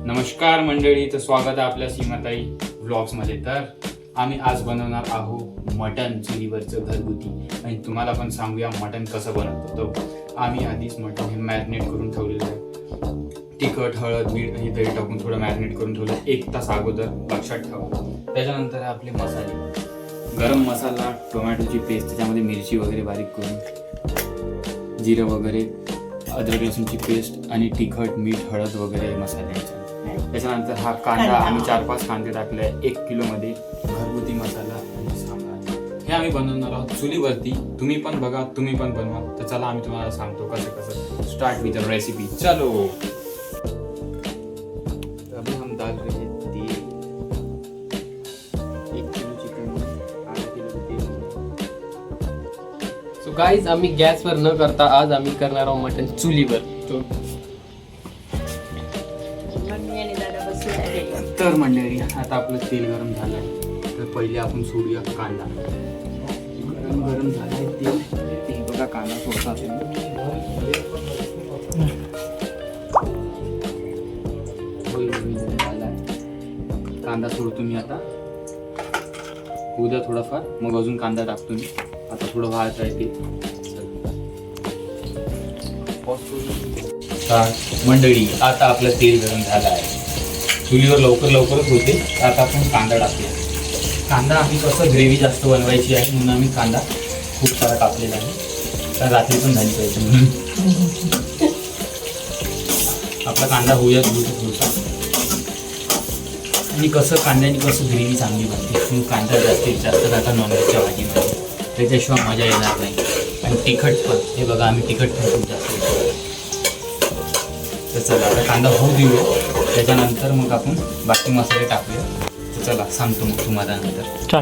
नमस्कार मंडळी, तर स्वागत आहे आपल्या सीमाताई व्लॉग्समध्ये. तर आम्ही आज बनवणार आहोत मटण चुलीवरचं घरगुती. आणि तुम्हाला पण सांगूया मटण कसं बनवतो. तर आम्ही आधीच मटण हे मॅरिनेट करून ठेवलेलं आहे. तिखट, हळद, मीठ हे दही टाकून थोडं मॅरिनेट करून ठेवलं 1 तास अगोदर, लक्षात ठेवा. त्याच्यानंतर आपले मसाले, गरम मसाला, टोमॅटोची पेस्ट, त्याच्यामध्ये मिरची वगैरे बारीक करून, जिरं वगैरे, अद्रक लसूणची पेस्ट आणि तिखट, मीठ, हळद वगैरे मसाले. त्याच्यानंतर हा कांदा आम्ही 4-5 कांदे टाकले 1 किलोमध्ये. घरगुती मसाला आणि सांबार हे आम्ही बनवणार आहोत चुलीवरती. तुम्ही पण बघा, तुम्ही पण बनवा. तर चला आम्ही तुम्हाला सांगतो कसं स्टार्ट विथ द रेसिपी. चलो. अभी हम डाल रहे हैं तेल. 1 किलो चिकन, 1/2 किलो तेल. सो गाईज, आम्ही गॅसवर न करता आज आम्ही करणार आहोत मटण चुलीवर. तर मंडळी, आता आपलं तेल गरम झालं आहे. तर पहिले आपण सोडूया कांदा. गरम झालं तेल बघा, कांदा सोडता कांदा सोडतो मी आता. उद्या थोडाफार, मग अजून कांदा टाकतो मी. आता थोडं वाहत आहे ते. मंडळी, आता आपलं तेल गरम झालं आहे. चुलीवर लवकरच होते. आता आपण कांदा टाकूया. कांदा आम्ही कसं ग्रेव्ही जास्त बनवायची आहे म्हणून आम्ही कांदा खूप सारा कापलेला आहे. तर रात्री पण झाली पाहिजे म्हणून आपला कांदा होऊया थोडसा. आणि कसं कांद्याने कसं ग्रेव्ही चांगली बनते. म्हणून कांदा जास्तीत जास्त टाका नॉनव्हेजच्या भाजीमध्ये, त्याच्याशिवाय मजा येणार नाही. आणि तिखट पण, हे बघा आम्ही तिखट पण खूप जास्त. तर चला आता कांदा होऊ देऊया. त्याच्यानंतर मग आपण बाकी मसाले टाकूया. तर चला सांगतो मग तुम्हाला नंतर.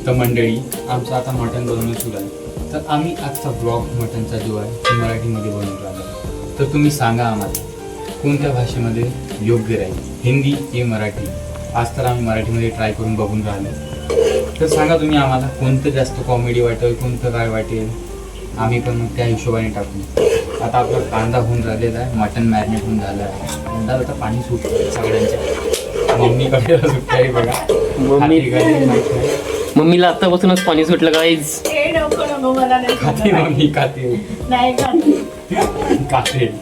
तर मंडळी, आमचं आता मटण बनवणं सुरू आहे. तर आम्ही आजचा ब्लॉग मटणचा जो आहे तो मराठीमध्ये बनवून राहिलो. तर तुम्ही सांगा आम्हाला कोणत्या भाषेमध्ये योग्य राहील, हिंदी की मराठी. आज तर आम्ही मराठीमध्ये ट्राय करून बघून राहिलो. तर सांगा तुम्ही आम्हाला कोणतं जास्त कॉमेडी वाटेल, कोणतं काय वाटेल. आम्ही पण मग त्या हिशोबाने टाकू. आता आपला कांदा होऊन राहिलेला आहे, मटण मॅरिनेट होऊन झालं आहे. तोंडाला आता पाणी सुटतं सगळ्यांच्या. मम्मीकडे सुटतं आहे बघा. मम्मीला आतापासूनच पाणी सुटलं गाईज. खाते मम्मी, खाते खाते.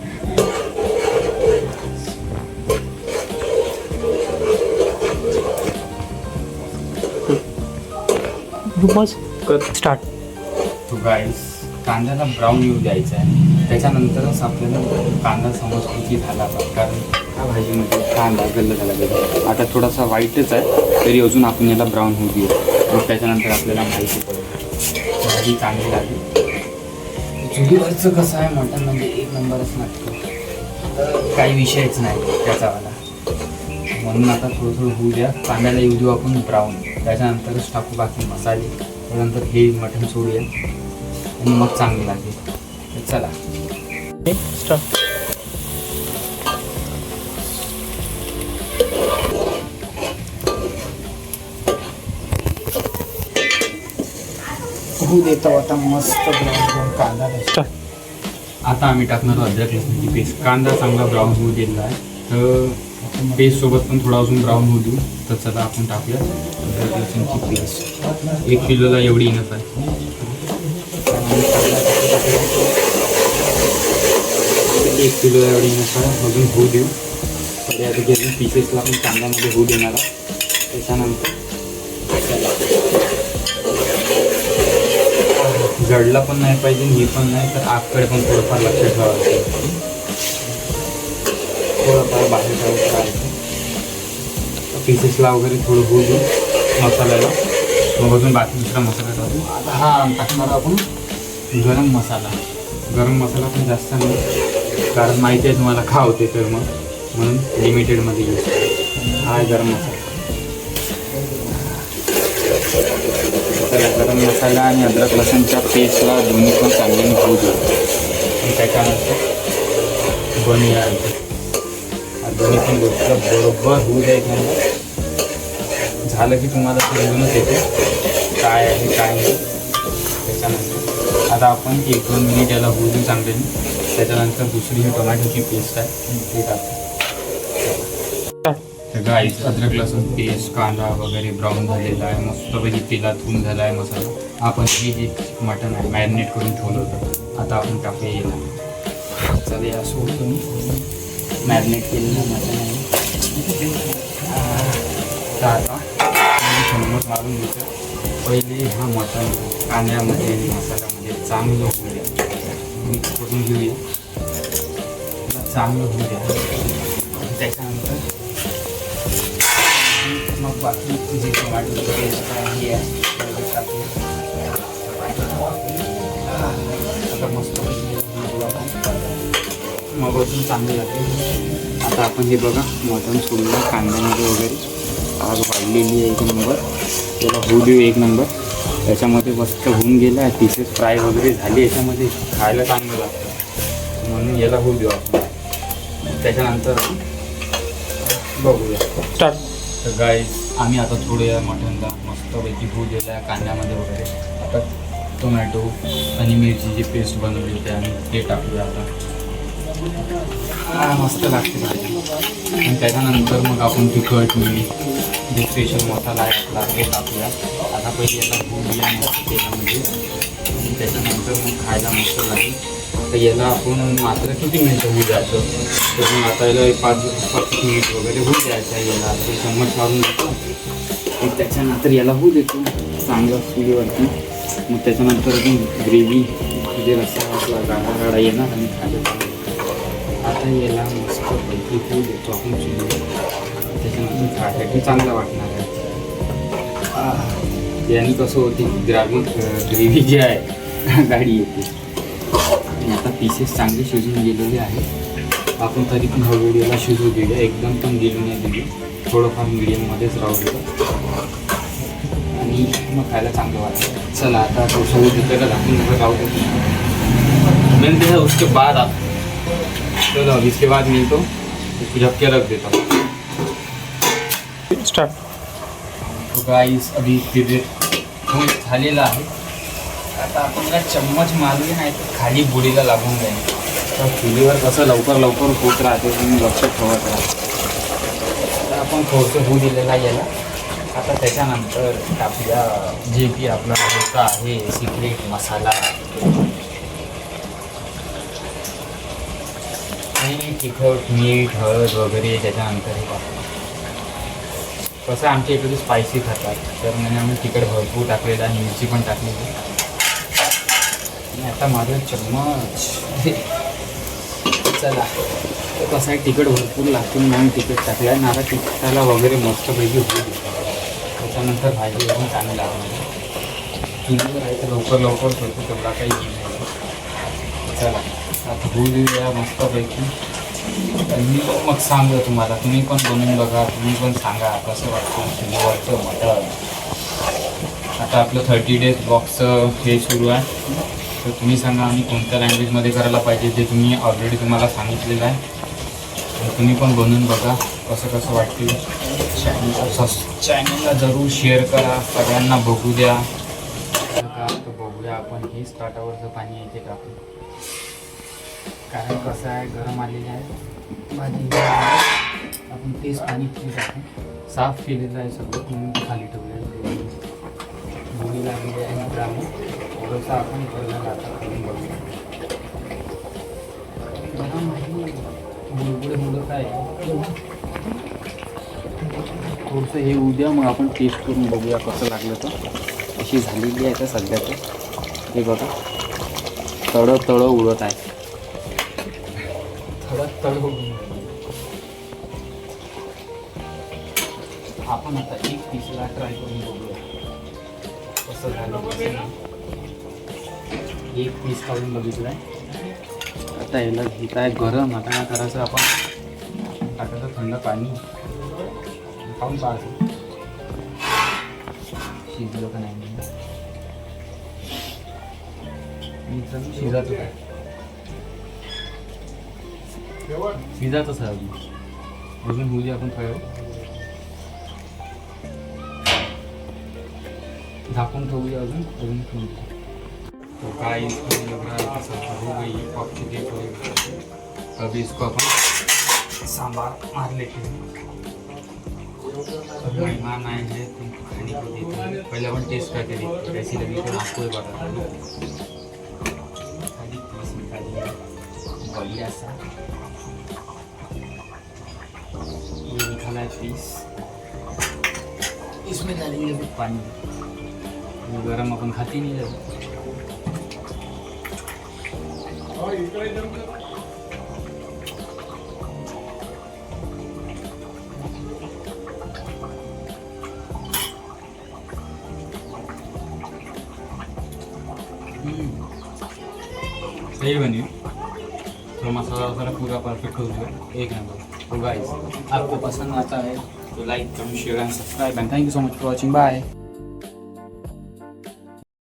स्टार्ट. तो गाईस, कांद्याला ब्राऊन येऊ द्यायचा आहे. त्याच्यानंतरच आपल्याला कांदा समजतो की झाला का. कारण ह्या भाजीमध्ये कांदा गल्ल झाला पाहिजे. आता थोडासा वाईटच आहे, तरी अजून आपण याला ब्राऊन होऊ देऊ. मग त्याच्यानंतर आपल्याला माहिती पडेल भाजी चांगली लागली. चुलीवरचं कसं आहे मटण म्हणजे 1 नंबरच लागतो. तर काही विषयच नाही त्याचावाला. म्हणून आता थोडं होऊ द्या. कांद्याला येऊ देऊ आपण ब्राऊन. त्याच्यानंतरच टाकू बाकी मसाले. त्यानंतर हे मटण सोडूया आणि मग चांगली लागेल. तर चला स्टार्ट. होऊ देतो आता मस्त ब्राऊन कांदा. आता आम्ही टाकणार अद्रक लसूणची पेस्ट. कांदा चांगला ब्राऊन होऊ दिलेला आहे. तर पेस्ट सोबत पण थोडा अजून ब्राऊन होऊ देऊ. तर चला आपण टाकूया अद्रक लसूणची पेस्ट. 1 किलोला एवढी इनफ आहे. 1 किलोला एवढी इनफ आहे. अजून होऊ देऊ. पहिले आता अजून पीसेसला पण कांद्यामध्ये होऊ देणार आहे. त्याच्यानंतर जडला पण नाही पाहिजे, हे पण नाही. तर आगकडे पण थोडंफार लक्ष ठेवायचं. थोडंफार बाहेर ठेवायचं. पीसेसला वगैरे थोडं होऊ देऊ मसाल्याला. मग अजून बाकी दुसरा मसाला टाकू. आता हा टाकणार आपण गरम मसाला. गरम मसाला पण जास्त नाही, कारण माहिती आहे तुम्हाला खा होते. तर मग म्हणून लिमिटेडमध्ये यूज. हा आहे गरम मसाला. तर गरम मसाला आणि अद्रक लसूणच्या पेस्टला दोन्ही पण चांगल्याने होऊ देऊ. आणि त्याच्यानंतर बनूया. दोन्ही पण गोष्टीला बरोबर होऊ द्यायचं. झालं की तुम्हाला समजूनच येते काय आहे काय नाही. त्याच्यानंतर आता आपण 1-2 मिनिट याला होऊ देऊ चांगल्याने. त्याच्यानंतर दुसरी ही टोमॅटोची पेस्ट आहे ती टाकू. तर गाईस अद्रक लसूण पेस्ट कांदा वगैरे ब्राऊन झालेला आहे, मस्तपैकी तेलात होऊन झाला आहे मसाला. आपण हे जे मटण आहे मॅरिनेट करून ठेवलं होतं, आता आपण टाकूया याला. चला या सोडतो मी मॅरिनेट केलेलं मटण आहे. तर आता चम्मच मारून घेतो. पहिले हा मटण कांद्यामध्ये आणि मसाल्यामध्ये चांगलं होऊ द्या, मिक्स करून घेऊया. चांगलं होऊ द्या. त्याच्यानंतर मग बाकी जे टोमॅटो पेस्ट आहे आता मस्त मग अजून चांगलं लागेल. आता आपण हे बघा मटण सोडलं कांद्यामध्ये वगैरे, आग वाढलेली आहे एक नंबर. त्याला होऊ देऊ एक नंबर. त्याच्यामध्ये मस्त होऊन गेला आहे, पीसेस फ्राय वगैरे झाले, याच्यामध्ये खायला चांगलं लागतं म्हणून याला होऊ देऊ आपण. त्याच्यानंतर बघूया स्टार्ट. तर गाईस आम्ही आता थोडं या मटणला मस्तपैकी होऊ दिलं आहे कांद्यामध्ये वगैरे. आता टोमॅटो आणि मिरची जी पेस्ट बनवली होती आम्ही ते टाकूया आता. मस्त लागते भाजी. आणि त्याच्यानंतर मग आपण तिखट मीठ जे स्पेशल मसाला आहे आपला ते टाकूया. आता पहिले याला भुंजूया मस्त तेलामध्ये, त्याच्यानंतर मग खायला मस्त लागेल. तर याला आपण मात्र किती मिनटं होऊ द्यायचं, तर मग आता याला 5 मिनिट वगैरे होऊ द्यायचं आहे. याला ते चम्मच मारून देतो. मग त्याच्यानंतर याला होऊ देतो चांगलं चुलीवरती. मग त्याच्यानंतर अजून ग्रेव्ही जे रस्सा आपला गाळा गाळा येणार आणि खायला चांगलं. आता याला मस्तपैकी होऊ देतो आपण चुलीवर. त्याच्यानंतर खायसाठी चांगलं वाटणार आहे. याने कसं होती ग्रेव्ही जी आहे गाडी येते. आणि आता पीसेस चांगले शिजून गेलेले आहेत. आपण तरी पण हळूहळू याला शिजू देऊया, एकदम पण गिळू नाही देऊ, थोडंफार मिडियममध्येच राहू देऊ आणि मग खायला चांगलं वाटतं. चला आता तो सगळं तिथं झाकून वगैरे राहू देतो. मैंने देखा उसके बाद आप चलो अब इसके बाद मिलतो झपके रख देता. स्टार्ट. तो गाईस अभी पिरियड झालेला आहे. आता आपण काय चम्मच मारूया नाही तर खाली बुडीला लागून जाईल. तर चुलीवर कसं लवकर लवकर होत राहते, तुम्ही लक्षात ठेवत राहा. तर आपण थोडंसं होऊ दिलेला याला. आता त्याच्यानंतर टाकूया जे की आपला होता आहे सिक्रेट मसाला आणि तिखट मीठ हळद वगैरे. त्याच्यानंतर हे टाकू. कसं आमच्या इकडे स्पायसी खातात, तर म्हणजे आम्ही तिखट भरपूर टाकलेलं आणि मिरची पण टाकलेली. आणि आता माझं चम्मच चला तर कसं आहे तिखट भरपूर लागते म्हणून आम्ही तिखट टाकलं आहे. नारा तिखटाला वगैरे मस्तपैकी होऊ देतो. त्याच्यानंतर भाजी एकदम चांगली लागणार. चुलीवर आहे तर लवकर लवकर होतो, तेवढा काही नाही. चला आता होऊ देऊया मस्तपैकी. मी मग सांगतो तुम्हाला, तुम्ही पण बनवून बघा, तुम्ही पण सांगा कसं वाटतं चुलीवरचं मटण. आता आपलं 30 डेज ब्लॉगचं हे सुरू आहे. तर तुम्ही सांगा आम्ही कोणत्या लँग्वेजमध्ये करायला पाहिजे, ते तुम्ही ऑलरेडी तुम्हाला सांगितलेलं आहे. तर तुम्ही पण बनवून बघा कसं कसं वाटतील. चॅनलला जरूर शेअर करा, सगळ्यांना बघू द्या. तर बघूया आपण हे स्टार्टावरचं पाणी आहे ते टाकू, कारण कसं आहे गरम आलेलं आहे भाजी. आपण तेच पाणी टाकू. साफ केलेलं आहे सगळं म्हणून खाली ठेवलेलं आहे. भुगी लागलेली आहे मित्रांनो. थोडंसं आपण इकडलं आता करून बघूया. गरम आहे, बुडबुडे बुडत आहे. थोडंसं हे उद्या मग आपण टेस्ट करून बघूया कसं लागलं तर. अशी झालेली आहे तर सध्या तर हे बघा तळं तळं उडत आहे. तळ आपण आता एक पीसला ट्राय करून बघूया कसं झालं. एक पीस काढून बघितलं आहे. आता याला घेत आहे गरम. आता काय करायचं, आपण टाकायचं थंड पाणी, खाऊन पाहायचं शिजलं का नाही. शिजायचं काय शिजायचंच आहे अजून होऊ दे. आपण थोडं झाकून ठेवूया, अजून ठेवूया. तो काय लग रहा है सब हो गई आपकी डेट हो गई. अभी इसको अपन सांबार मार लेते हैं. मेहमान आए हैं तुमको खाने को देते हैं पहले अपन टेस्ट करके देखते हैं कैसी लगी फिर आपको ही बताता हूँ खाली पीस निकालिए बढ़िया सा ये निकाला है पीस इसमें डालेंगे फिर पानी वो गरम अपन खाते नहीं रहते सही बनी तो मसाला वसाला पूरा परफेक्ट हो गया एक नंबर। तो गाइस आपको पसंद आता है तो like comment share and subscribe and thank you so much for watching bye.